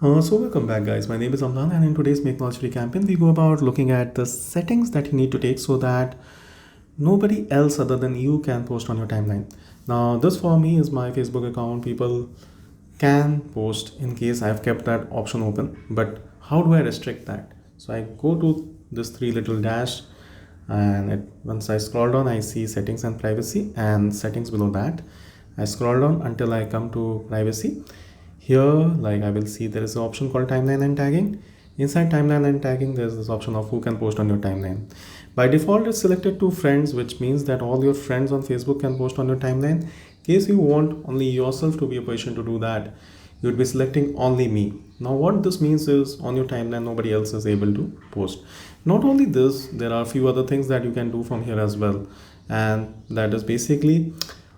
So welcome back guys, my name is Amlan and in today's Make Knowledge Free campaign we go about looking at the settings that you need to take so that nobody else other than you can post on your timeline. Now this for me is my Facebook account. People can post in case I've kept that option open, but how do I restrict that? So I go to this three little dash and once I scroll down I see settings and privacy, and settings below that I scroll down until I come to privacy. Here, like I will see there is an option called timeline and tagging. Inside timeline and tagging, there's this option of who can post on your timeline. By default, it's selected to friends, which means that all your friends on Facebook can post on your timeline. In case you want only yourself to be a person to do that, you would be selecting only me. Now, what this means is on your timeline, nobody else is able to post. Not only this, there are a few other things that you can do from here as well. And that is basically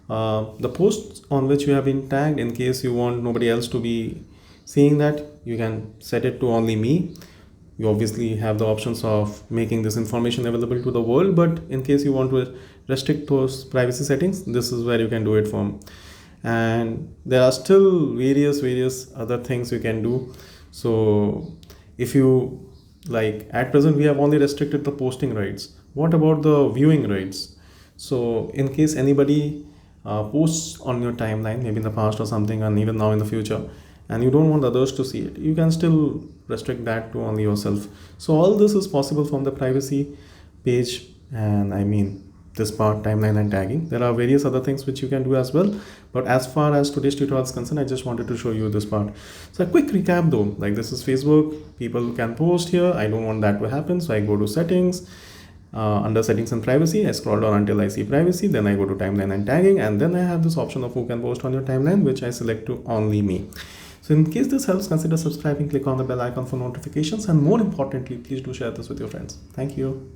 the posts on which you have been tagged. In case you want nobody else to be seeing that, you can set it to only me. You obviously have the options of making this information available to the world, but in case you want to restrict those privacy settings, this is where you can do it from. And there are still various other things you can do. So if you like, at present we have only restricted the posting rights. What about the viewing rights? So in case anybody posts on your timeline, maybe in the past or something, and even now in the future, and you don't want others to see it, you can still restrict that to only yourself. So all this is possible from the privacy page, and I mean this part, timeline and tagging. There are various other things which you can do as well, but as far as today's tutorial is concerned, I just wanted to show you this part. So a quick recap though, like this is Facebook, people can post here. I don't want that to happen, so I go to settings. Under settings and privacy, I scroll down until I see privacy, then I go to timeline and tagging, and then I have this option of who can post on your timeline, which I select to only me. So in case this helps, consider subscribing, click on the bell icon for notifications, and more importantly, please do share this with your friends. Thank you.